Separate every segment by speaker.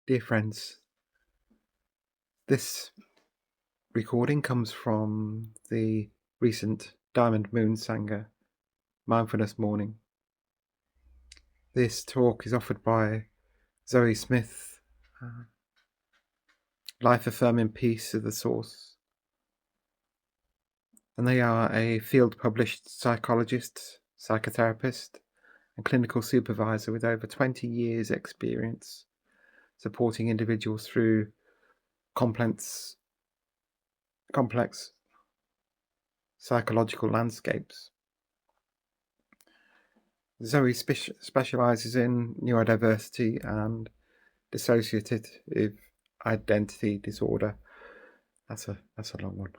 Speaker 1: Dear friends, this recording comes from the recent Diamond Moon Sangha Mindfulness Morning. This talk is offered by Zoe Smith, Life Affirming Peace of the Source, and they are a field-published psychologist, psychotherapist, and clinical supervisor with over 20 years' experience supporting individuals through complex psychological landscapes. Zoe specialises in neurodiversity and dissociative identity disorder. That's a long one.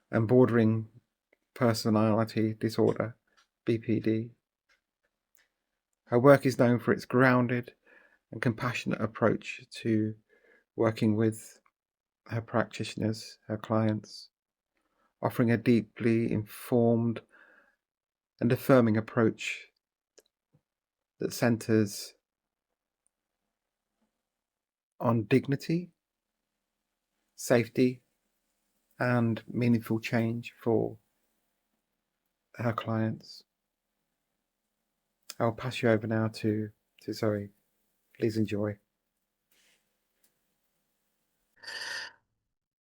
Speaker 1: And bordering personality disorder, BPD. Her work is known for its grounded and compassionate approach to working with her practitioners, her clients, offering a deeply informed and affirming approach that centres on dignity, safety, and meaningful change for her clients. I'll pass you over now to Zoe. Please enjoy.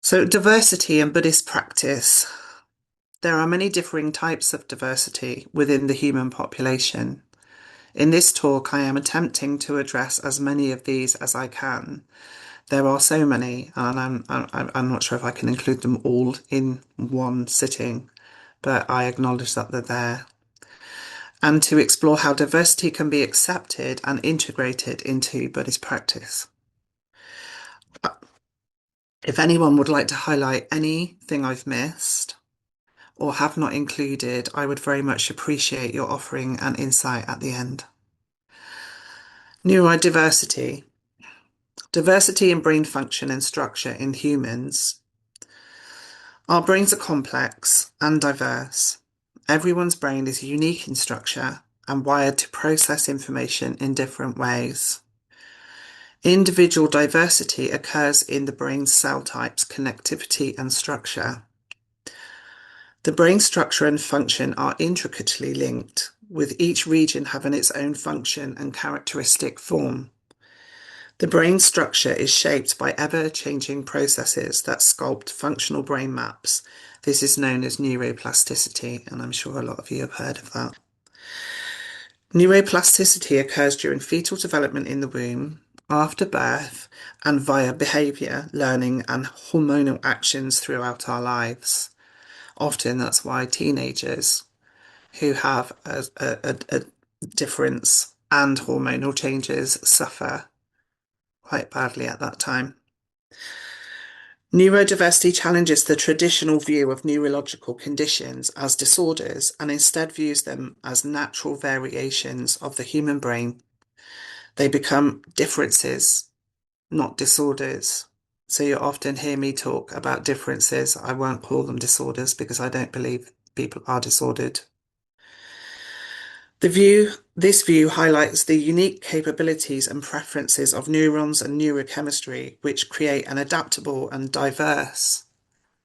Speaker 2: So, diversity in Buddhist practice. There are many differing types of diversity within the human population. In this talk, I am attempting to address as many of these as I can. There are so many, and I'm not sure if I can include them all in one sitting, but I acknowledge that they're there. And to explore how diversity can be accepted and integrated into Buddhist practice. If anyone would like to highlight anything I've missed or have not included, I would very much appreciate your offering an insight at the end. Neurodiversity. Diversity in brain function and structure in humans. Our brains are complex and diverse. Everyone's brain is unique in structure and wired to process information in different ways. Individual diversity occurs in the brain's cell types, connectivity, and structure. The brain structure and function are intricately linked, with each region having its own function and characteristic form. The brain structure is shaped by ever-changing processes that sculpt functional brain maps. This is known as neuroplasticity, and I'm sure a lot of you have heard of that. Neuroplasticity occurs during fetal development in the womb, after birth, and via behaviour, learning, and hormonal actions throughout our lives. Often that's why teenagers who have a difference and hormonal changes suffer quite badly at that time. Neurodiversity challenges the traditional view of neurological conditions as disorders and instead views them as natural variations of the human brain. They become differences, not disorders. So you often hear me talk about differences. I won't call them disorders because I don't believe people are disordered. This view highlights the unique capabilities and preferences of neurons and neurochemistry, which create an adaptable and diverse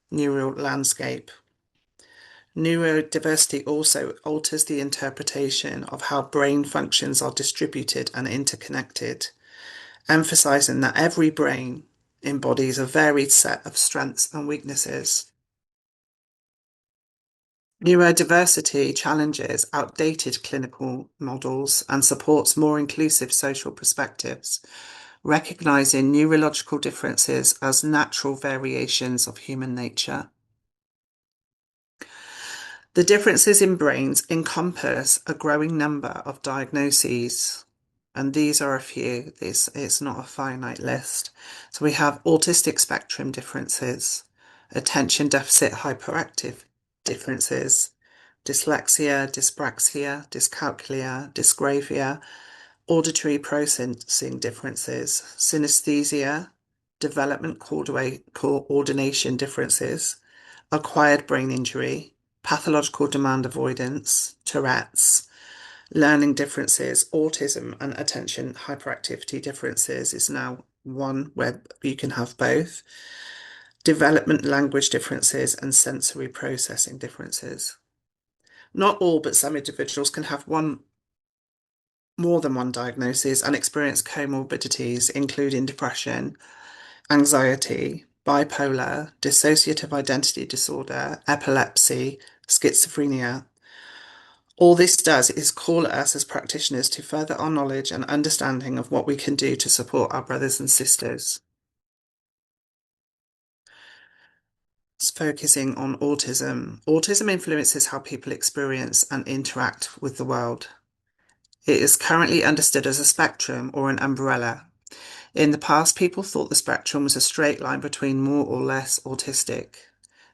Speaker 2: neural landscape. Neurodiversity also alters the interpretation of how brain functions are distributed and interconnected, emphasizing that every brain embodies a varied set of strengths and weaknesses. Neurodiversity challenges outdated clinical models and supports more inclusive social perspectives, recognizing neurological differences as natural variations of human nature. The differences in brains encompass a growing number of diagnoses, and these are a few. It's not a finite list. So we have autistic spectrum differences, attention deficit hyperactive differences, dyslexia, dyspraxia, dyscalculia, dysgraphia, auditory processing differences, synesthesia, development coordination differences, acquired brain injury, pathological demand avoidance, Tourette's, Learning differences, autism and attention hyperactivity differences is now one where you can have both. Development language differences and sensory processing differences. Not all, but some individuals can have more than one diagnosis and experience comorbidities, including depression, anxiety, bipolar, dissociative identity disorder, epilepsy, schizophrenia. All this does is call us as practitioners to further our knowledge and understanding of what we can do to support our brothers and sisters. It's focusing on autism. Autism influences how people experience and interact with the world. It is currently understood as a spectrum or an umbrella. In the past, people thought the spectrum was a straight line between more or less autistic.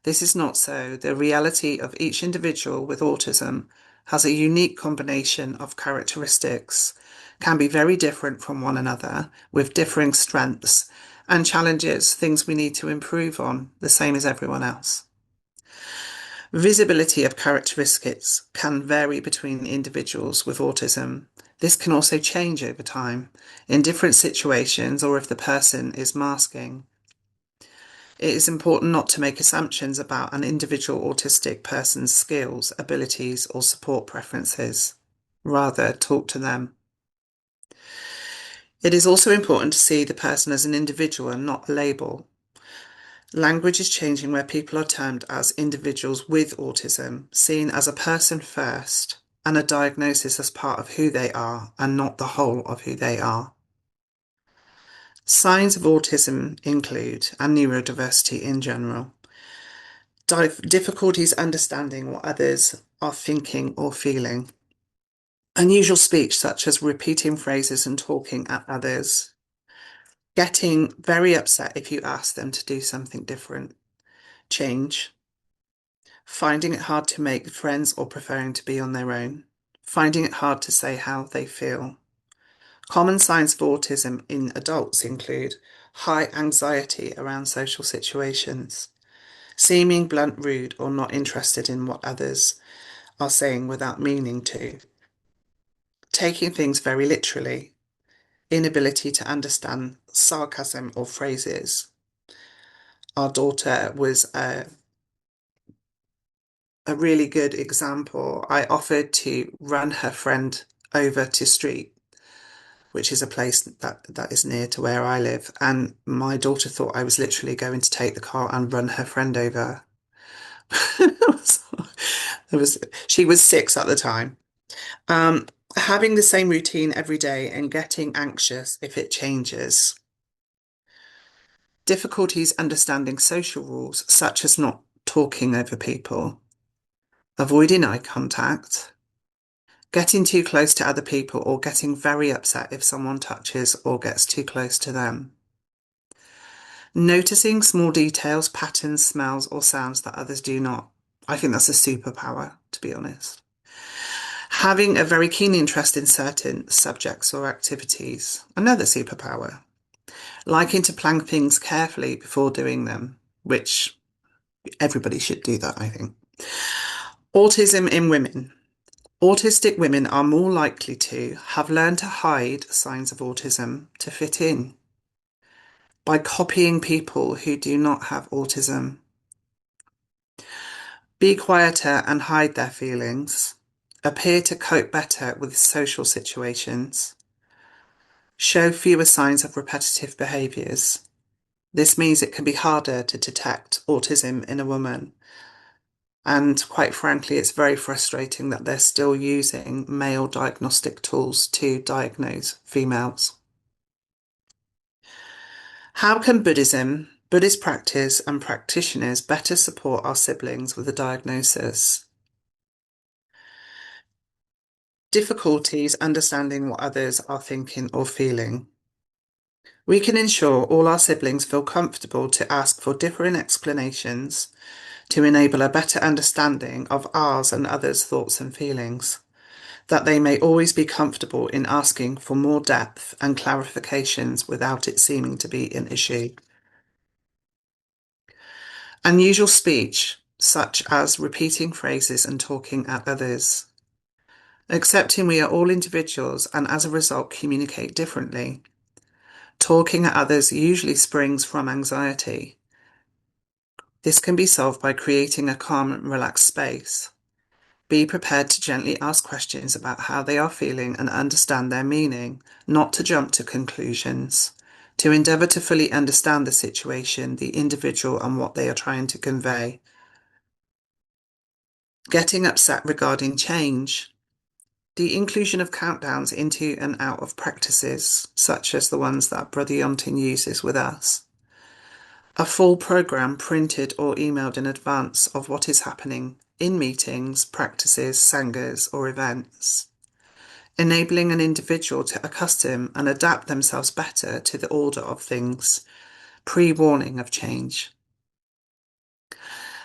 Speaker 2: This is not so. The reality of each individual with autism has a unique combination of characteristics, can be very different from one another, with differing strengths and challenges, things we need to improve on, the same as everyone else. Visibility of characteristics can vary between individuals with autism. This can also change over time, in different situations or if the person is masking. It is important not to make assumptions about an individual autistic person's skills, abilities, or support preferences. Rather, talk to them. It is also important to see the person as an individual and not a label. Language is changing where people are termed as individuals with autism, seen as a person first, and a diagnosis as part of who they are and not the whole of who they are. Signs of autism include, and neurodiversity in general, difficulties understanding what others are thinking or feeling, unusual speech such as repeating phrases and talking at others, getting very upset if you ask them to do something different, change, finding it hard to make friends or preferring to be on their own, finding it hard to say how they feel. Common signs of autism in adults include high anxiety around social situations, seeming blunt, rude, or not interested in what others are saying without meaning to, taking things very literally, inability to understand sarcasm or phrases. Our daughter was a really good example. I offered to run her friend over to Street, which is a place that is near to where I live, and my daughter thought I was literally going to take the car and run her friend over. It was she was 6 at the time. Having the same routine every day and getting anxious if it changes. Difficulties understanding social rules, such as not talking over people, avoiding eye contact, getting too close to other people, or getting very upset if someone touches or gets too close to them. Noticing small details, patterns, smells, or sounds that others do not. I think that's a superpower, to be honest. Having a very keen interest in certain subjects or activities. Another superpower. Liking to plan things carefully before doing them, which everybody should do that, I think. Autism in women. Autistic women are more likely to have learned to hide signs of autism to fit in by copying people who do not have autism. Be quieter and hide their feelings. Appear to cope better with social situations. Show fewer signs of repetitive behaviours. This means it can be harder to detect autism in a woman. And quite frankly, it's very frustrating that they're still using male diagnostic tools to diagnose females. How can Buddhism, Buddhist practice, and practitioners better support our siblings with a diagnosis? Difficulties understanding what others are thinking or feeling. We can ensure all our siblings feel comfortable to ask for different explanations to enable a better understanding of ours and others' thoughts and feelings, that they may always be comfortable in asking for more depth and clarifications without it seeming to be an issue. Unusual speech, such as repeating phrases and talking at others. Accepting we are all individuals and as a result communicate differently. Talking at others usually springs from anxiety. This can be solved by creating a calm and relaxed space. Be prepared to gently ask questions about how they are feeling and understand their meaning, not to jump to conclusions. To endeavour to fully understand the situation, the individual, and what they are trying to convey. Getting upset regarding change. The inclusion of countdowns into and out of practices, such as the ones that Brother Yontin uses with us. A full programme printed or emailed in advance of what is happening in meetings, practices, sanghas, or events. Enabling an individual to accustom and adapt themselves better to the order of things, pre-warning of change.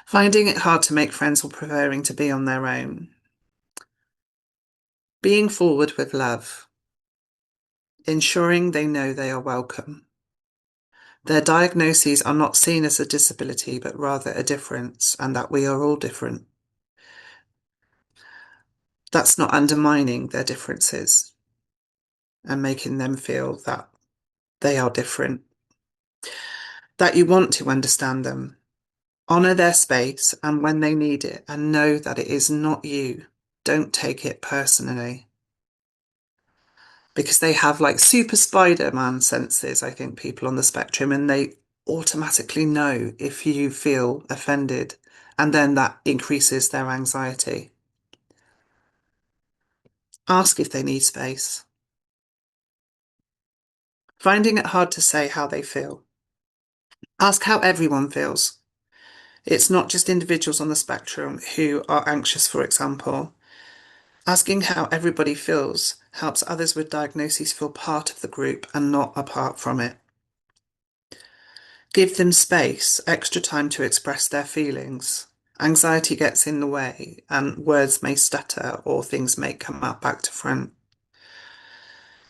Speaker 2: Finding it hard to make friends or preferring to be on their own. Being forward with love. Ensuring they know they are welcome. Their diagnoses are not seen as a disability, but rather a difference, and that we are all different. That's not undermining their differences and making them feel that they are different. That you want to understand them, honour their space and when they need it, and know that it is not you. Don't take it personally. Because they have like super Spider-Man senses, I think, people on the spectrum, and they automatically know if you feel offended, and then that increases their anxiety. Ask if they need space. Finding it hard to say how they feel. Ask how everyone feels. It's not just individuals on the spectrum who are anxious, for example. Asking how everybody feels helps others with diagnoses feel part of the group and not apart from it. Give them space, extra time to express their feelings. Anxiety gets in the way and words may stutter or things may come out back to front.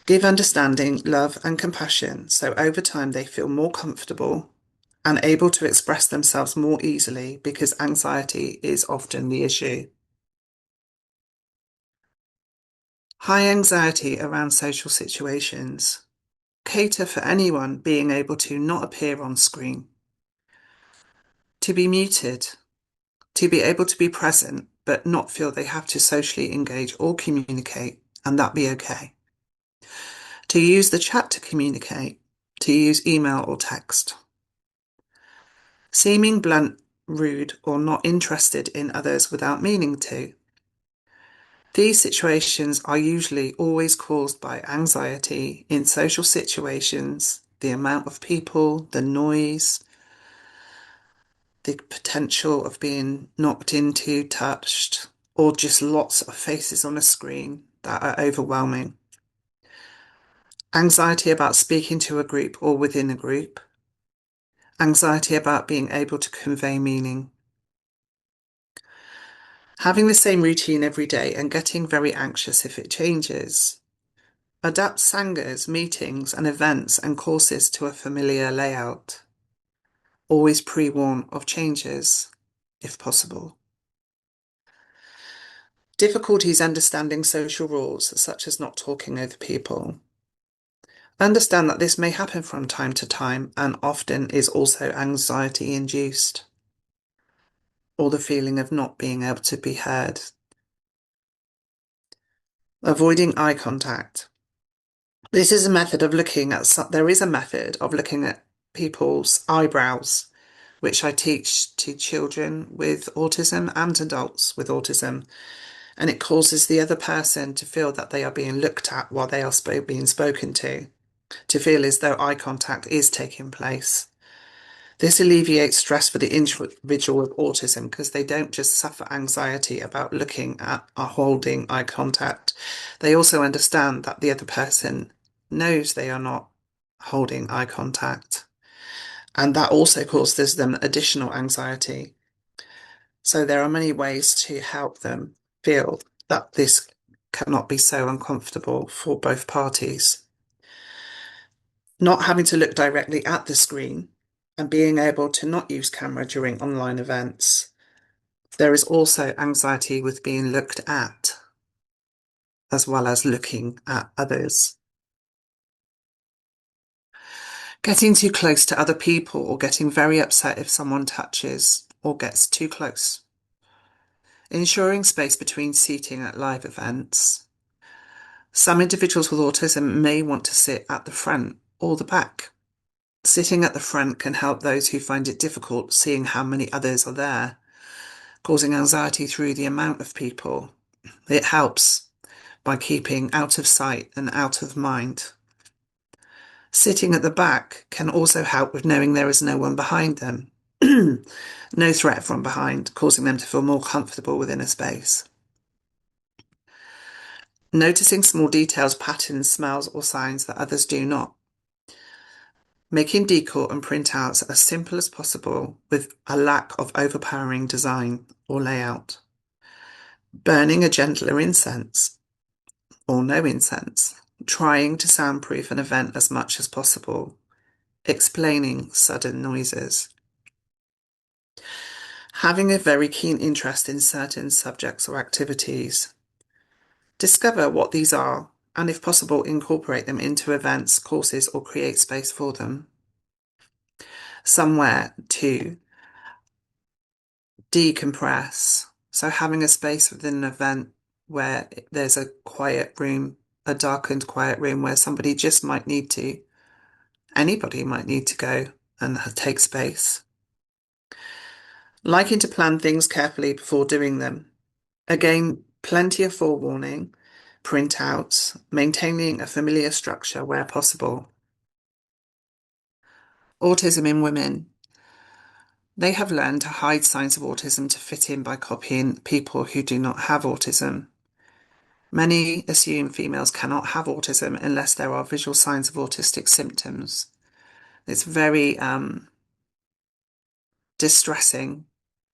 Speaker 2: Give understanding, love and compassion so over time they feel more comfortable and able to express themselves more easily because anxiety is often the issue. High anxiety around social situations. Cater for anyone being able to not appear on screen. To be muted. To be able to be present but not feel they have to socially engage or communicate, and that be okay. To use the chat to communicate. To use email or text. Seeming blunt, rude, or not interested in others without meaning to. These situations are usually always caused by anxiety in social situations, the amount of people, the noise, the potential of being knocked into, touched, or just lots of faces on a screen that are overwhelming. Anxiety about speaking to a group or within a group. Anxiety about being able to convey meaning. Having the same routine every day and getting very anxious if it changes. Adapt sanghas, meetings and events and courses to a familiar layout. Always pre-warn of changes, if possible. Difficulties understanding social rules, such as not talking over people. Understand that this may happen from time to time and often is also anxiety-induced, or the feeling of not being able to be heard. Avoiding eye contact. This is a method of looking at, there is a method of looking at people's eyebrows, which I teach to children with autism and adults with autism. And it causes the other person to feel that they are being looked at while they are being spoken to feel as though eye contact is taking place. This alleviates stress for the individual with autism because they don't just suffer anxiety about looking at or holding eye contact. They also understand that the other person knows they are not holding eye contact. And that also causes them additional anxiety. So there are many ways to help them feel that this cannot be so uncomfortable for both parties. Not having to look directly at the screen and being able to not use camera during online events. There is also anxiety with being looked at. as well as looking at others. Getting too close to other people or getting very upset if someone touches or gets too close. Ensuring space between seating at live events. Some individuals with autism may want to sit at the front or the back. Sitting at the front can help those who find it difficult seeing how many others are there, causing anxiety through the amount of people. It helps by keeping out of sight and out of mind. Sitting at the back can also help with knowing there is no one behind them. No threat from behind, causing them to feel more comfortable within a space. Noticing small details, patterns, smells, or signs that others do not. Making decor and printouts as simple as possible with a lack of overpowering design or layout. Burning a gentler incense or no incense. Trying to soundproof an event as much as possible. Explaining sudden noises. Having a very keen interest in certain subjects or activities. Discover what these are and, if possible, incorporate them into events, courses, or create space for them. Somewhere to decompress. So having a space within an event where there's a quiet room, a darkened quiet room where somebody just might need to, anybody might need to go and take space. Liking to plan things carefully before doing them. Again, plenty of forewarning, printouts, maintaining a familiar structure where possible. Autism in women. They have learned to hide signs of autism to fit in by copying people who do not have autism. Many assume females cannot have autism unless there are visual signs of autistic symptoms. It's very distressing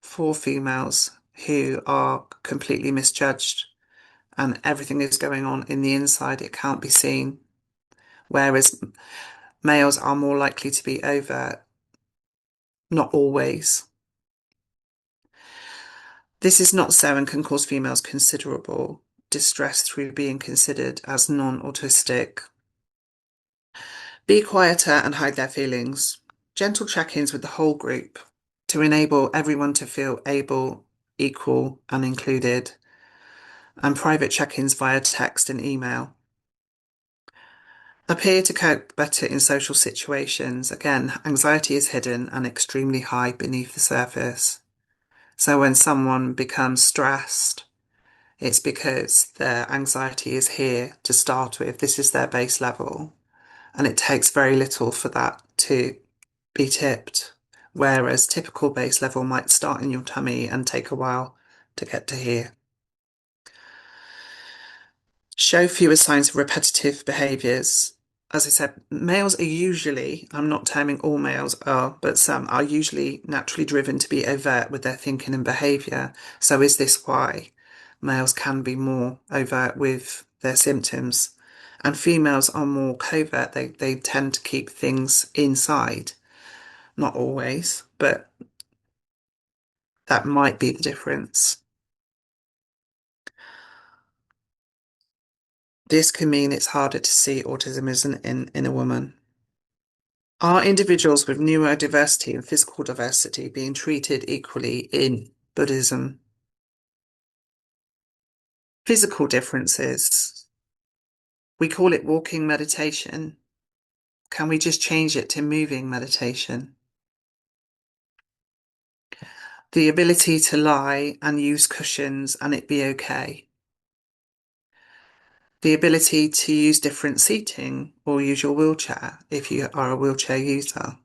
Speaker 2: for females who are completely misjudged and everything is going on in the inside. It can't be seen. Whereas males are more likely to be overt, not always. This is not so and can cause females considerable distress through being considered as non-autistic. Be quieter and hide their feelings. Gentle check-ins with the whole group to enable everyone to feel able, equal, and included. And private check-ins via text and email. Appear to cope better in social situations. Again, anxiety is hidden and extremely high beneath the surface. So when someone becomes stressed, it's because their anxiety is here to start with. This is their base level. And it takes very little for that to be tipped. Whereas typical base level might start in your tummy and take a while to get to here. Show fewer signs of repetitive behaviours. As I said, males are usually, I'm not terming all males are, but some are usually naturally driven to be overt with their thinking and behaviour. So is this why males can be more overt with their symptoms? And females are more covert. They tend to keep things inside. Not always, but that might be the difference. This can mean it's harder to see autism in a woman. Are individuals with neurodiversity and physical diversity being treated equally in Buddhism? Physical differences. We call it walking meditation. Can we just change it to moving meditation? The ability to lie and use cushions and it be okay. The ability to use different seating or use your wheelchair if you are a wheelchair user.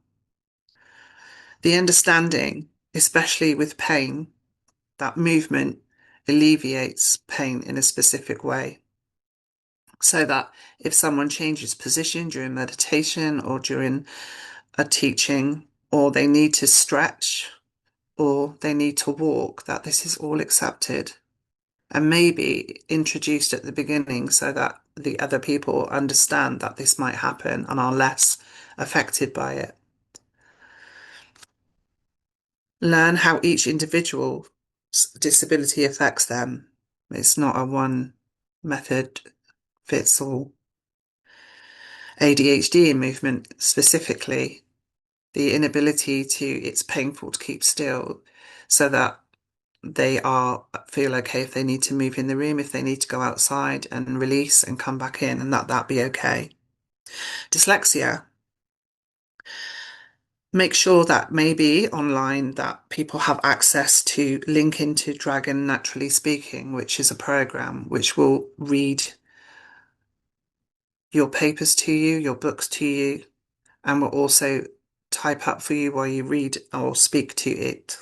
Speaker 2: The understanding, especially with pain, that movement alleviates pain in a specific way. So that if someone changes position during meditation or during a teaching, or they need to stretch, or they need to walk, that this is all accepted and maybe introduced at the beginning so that the other people understand that this might happen and are less affected by it. Learn how each individual's disability affects them. It's not a one method fits all. ADHD in movement specifically, the inability to, it's painful to keep still so that they feel okay if they need to move in the room, if they need to go outside and release and come back in, and that be okay. Dyslexia, make sure that maybe online that people have access to link into Dragon Naturally Speaking, which is a program which will read your papers to you, your books to you, and will also type up for you while you read or speak to it.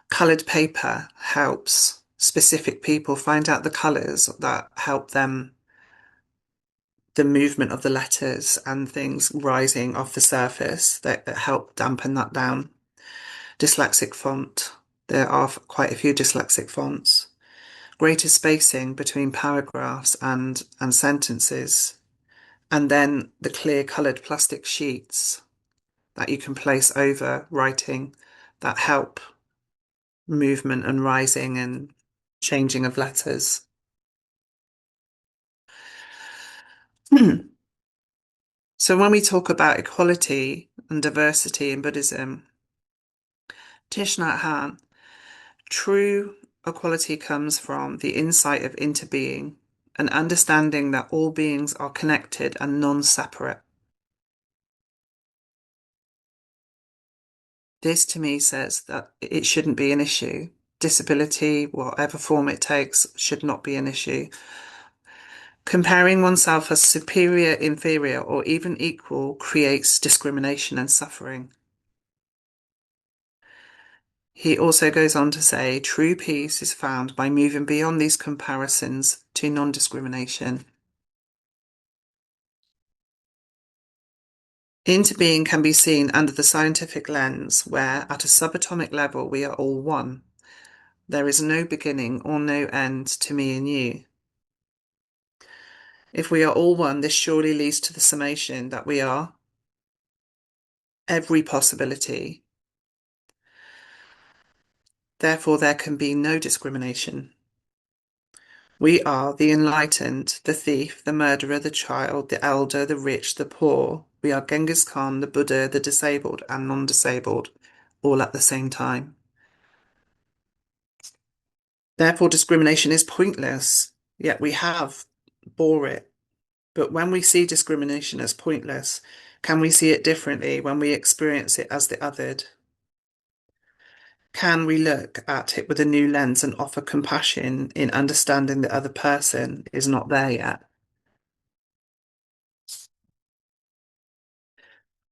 Speaker 2: Coloured paper helps specific people find out the colours that help them, the movement of the letters and things rising off the surface that help dampen that down. Dyslexic font. There are quite a few dyslexic fonts. Greater spacing between paragraphs and sentences. And then the clear coloured plastic sheets that you can place over writing that help movement and rising and changing of letters. So when we talk about equality and diversity in Buddhism, Thich Nhat Hanh, true equality comes from the insight of interbeing, an understanding that all beings are connected and non-separate. This to me says that it shouldn't be an issue. Disability, whatever form it takes, should not be an issue. Comparing oneself as superior, inferior, or even equal creates discrimination and suffering. He also goes on to say, true peace is found by moving beyond these comparisons to non-discrimination. Interbeing can be seen under the scientific lens, where at a subatomic level we are all one. There is no beginning or no end to me and you. If we are all one, this surely leads to the summation that we are every possibility. Therefore, there can be no discrimination. We are the enlightened, the thief, the murderer, the child, the elder, the rich, the poor. We are Genghis Khan, the Buddha, the disabled and non-disabled, all at the same time. Therefore, discrimination is pointless, yet we bore it. But when we see discrimination as pointless, can we see it differently when we experience it as the othered? Can we look at it with a new lens and offer compassion in understanding the other person is not there yet?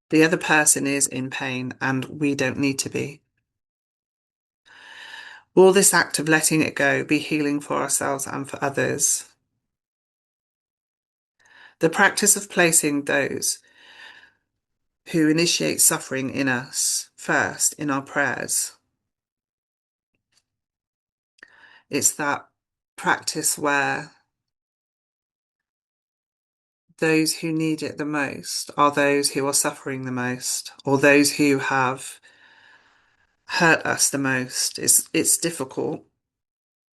Speaker 2: The other person is in pain and we don't need to be. Will this act of letting it go be healing for ourselves and for others? The practice of placing those who initiate suffering in us first in our prayers. It's that practice where those who need it the most are those who are suffering the most, or those who have hurt us the most. It's difficult,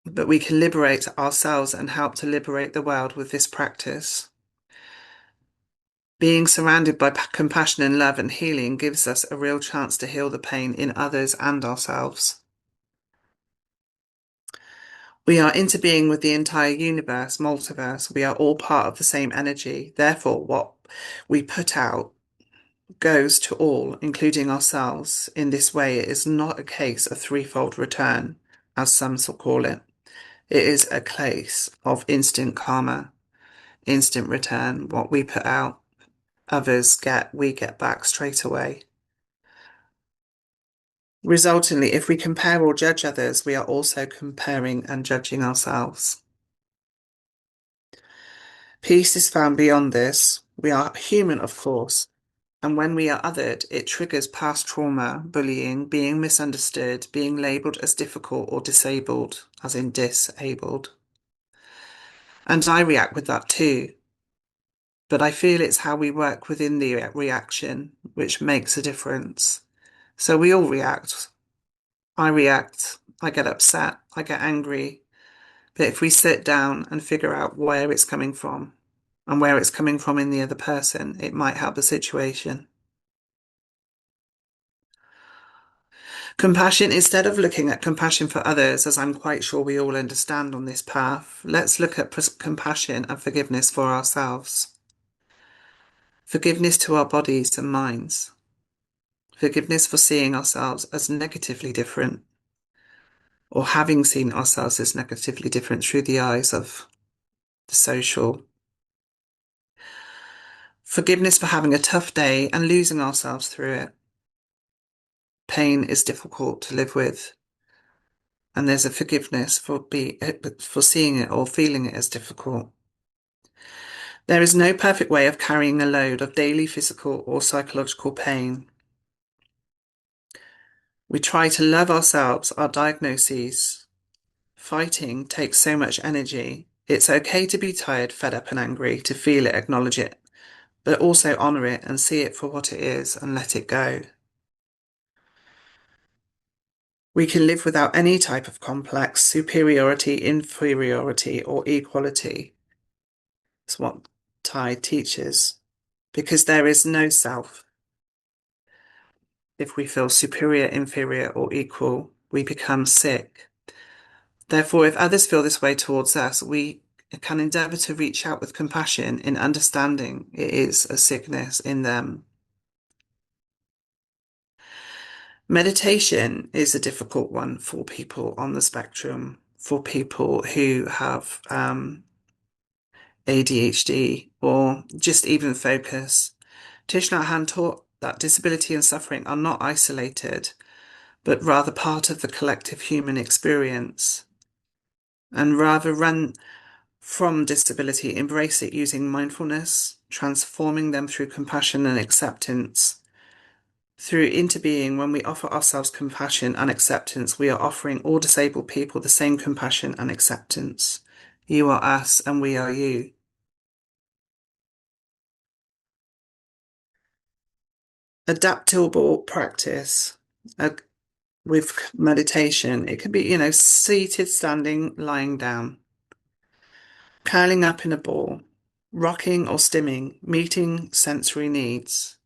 Speaker 2: but we can liberate ourselves and help to liberate the world with this practice. Being surrounded by compassion and love and healing gives us a real chance to heal the pain in others and ourselves. We are interbeing with the entire universe, multiverse. We are all part of the same energy. Therefore, what we put out goes to all, including ourselves. In this way, it is not a case of threefold return, as some call it. It is a case of instant karma, instant return. What we put out, others get, we get back straight away. Resultingly, if we compare or judge others, we are also comparing and judging ourselves. Peace is found beyond this. We are human, of course, and when we are othered, it triggers past trauma, bullying, being misunderstood, being labelled as difficult or disabled, as in disabled. And I react with that too. But I feel it's how we work within the reaction which makes a difference. So we all react. I react, I get upset, I get angry, But if we sit down and figure out where it's coming from and where it's coming from in the other person, it might help the situation. Compassion, instead of looking at compassion for others, as I'm quite sure we all understand on this path, let's look at compassion and forgiveness for ourselves. Forgiveness to our bodies and minds. Forgiveness for seeing ourselves as negatively different, or having seen ourselves as negatively different through the eyes of the social. Forgiveness for having a tough day and losing ourselves through it. Pain is difficult to live with, and there's a forgiveness for seeing it or feeling it as difficult. There is no perfect way of carrying a load of daily physical or psychological pain. We try to love ourselves, our diagnoses. Fighting takes so much energy. It's okay to be tired, fed up, and angry, to feel it, acknowledge it, but also honour it and see it for what it is and let it go. We can live without any type of complex, superiority, inferiority, or equality. It's what Thai teaches, because there is no self. If we feel superior, inferior, or equal, we become sick. Therefore, if others feel this way towards us, we can endeavour to reach out with compassion in understanding it is a sickness in them. Meditation is a difficult one for people on the spectrum, for people who have ADHD or just even focus. Thich Nhat Hanh taught that disability and suffering are not isolated, but rather part of the collective human experience. And rather run from disability, embrace it using mindfulness, transforming them through compassion and acceptance. Through interbeing, when we offer ourselves compassion and acceptance, we are offering all disabled people the same compassion and acceptance. You are us and we are you. Adaptable practice with meditation. It can be, seated, standing, lying down, curling up in a ball, rocking or stimming, meeting sensory needs.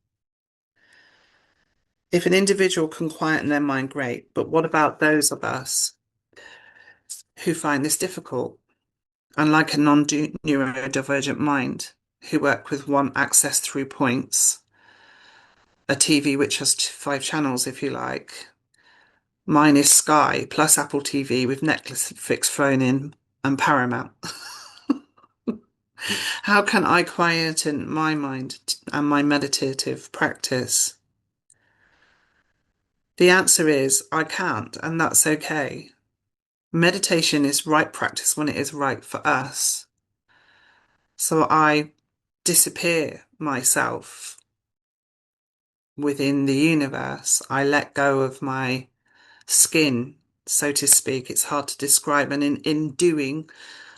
Speaker 2: If an individual can quieten their mind, great. But what about those of us who find this difficult? Unlike a non-neurodivergent mind, who work with one access through points, a TV which has 5 channels, if you like. Mine is Sky plus Apple TV with Netflix thrown in and Paramount. How can I quieten my mind and my meditative practice? The answer is I can't, and that's okay. Meditation is right practice when it is right for us. So I disappear myself within the universe. I let go of my skin, so to speak. It's hard to describe. And in doing,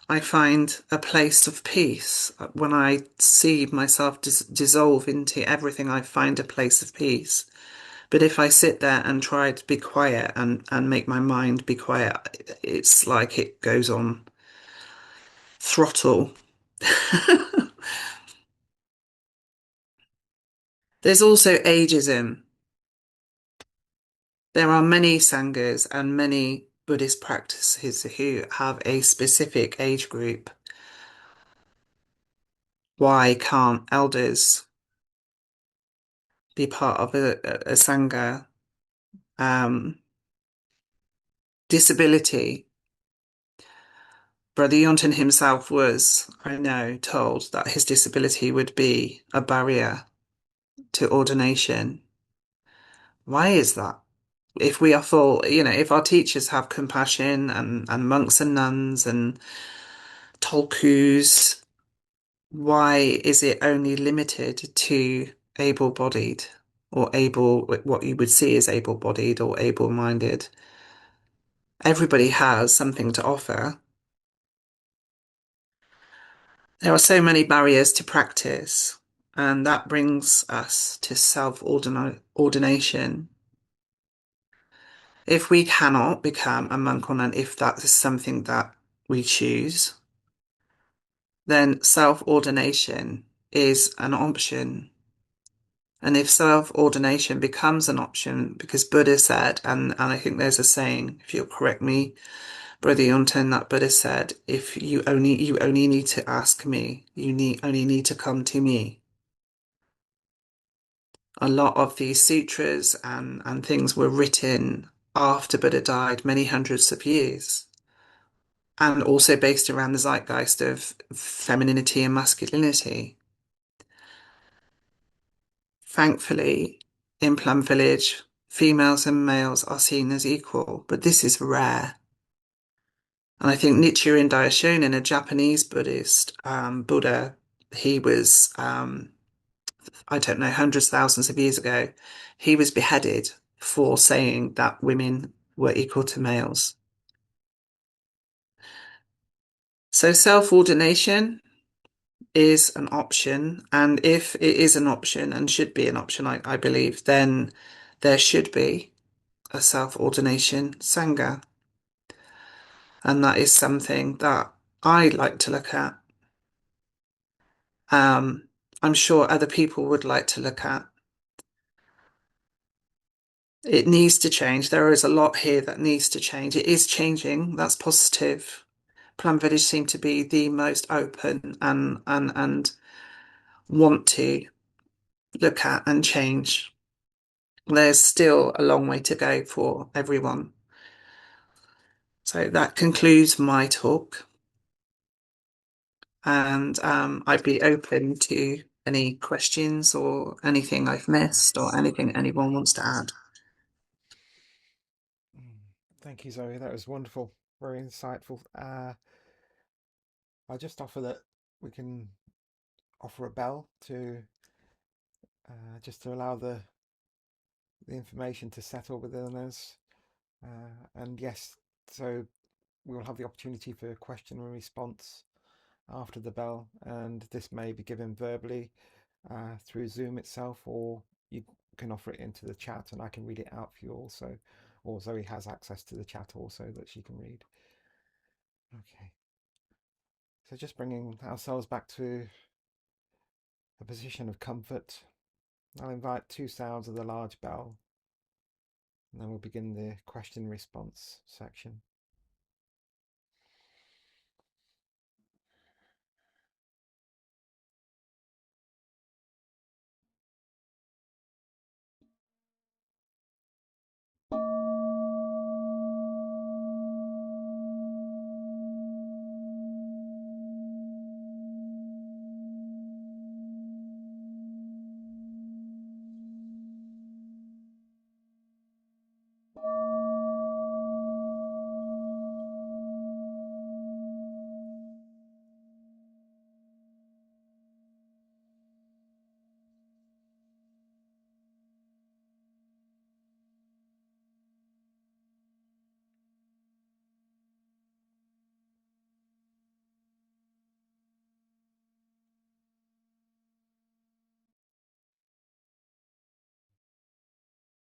Speaker 2: I find a place of peace. When I see myself dissolve into everything, I find a place of peace. But if I sit there and try to be quiet and make my mind be quiet, it's like it goes on throttle. There's also ageism. There are many sanghas and many Buddhist practices who have a specific age group. Why can't elders be part of a sangha? Disability. Brother Yonton himself was, I know, told that his disability would be a barrier to ordination. Why is that? If we are full, if our teachers have compassion and monks and nuns and tolkus, why is it only limited to able-bodied or what you would see as able-bodied or able-minded? Everybody has something to offer. There are so many barriers to practice, and that brings us to self-ordination. If we cannot become a monk or nun, if that is something that we choose, then self-ordination is an option. And if self-ordination becomes an option, because Buddha said, and I think there's a saying, if you'll correct me, Brother Yonten, that Buddha said, if you only need to ask me, only need to come to me. A lot of these sutras and things were written after Buddha died, many hundreds of years, and also based around the zeitgeist of femininity and masculinity. Thankfully, in Plum Village, females and males are seen as equal, but this is rare. And I think Nichiren Daishonin, a Japanese Buddhist Buddha, he was, I don't know, hundreds, thousands of years ago, he was beheaded for saying that women were equal to males. So self-ordination is an option, and if it is an option and should be an option, I believe, then there should be a self-ordination Sangha. And that is something that I like to look at. Um, I'm sure other people would like to look at. It needs to change. There is a lot here that needs to change. It is changing. That's positive. Plum Village seem to be the most open and want to look at and change. There's still a long way to go for everyone. So that concludes my talk. And I'd be open to any questions or anything I've missed or anything anyone wants to add.
Speaker 1: Thank you, Zoe. That was wonderful, very insightful. I'll just offer that we can offer a bell to just to allow the information to settle within us. And yes, so we'll have the opportunity for question and response after the bell, and this may be given verbally through Zoom itself, or you can offer it into the chat and I can read it out for you also, or Zoe has access to the chat also that she can read. Okay, so just bringing ourselves back to a position of comfort. I'll invite 2 sounds of the large bell, and then we'll begin the question response section.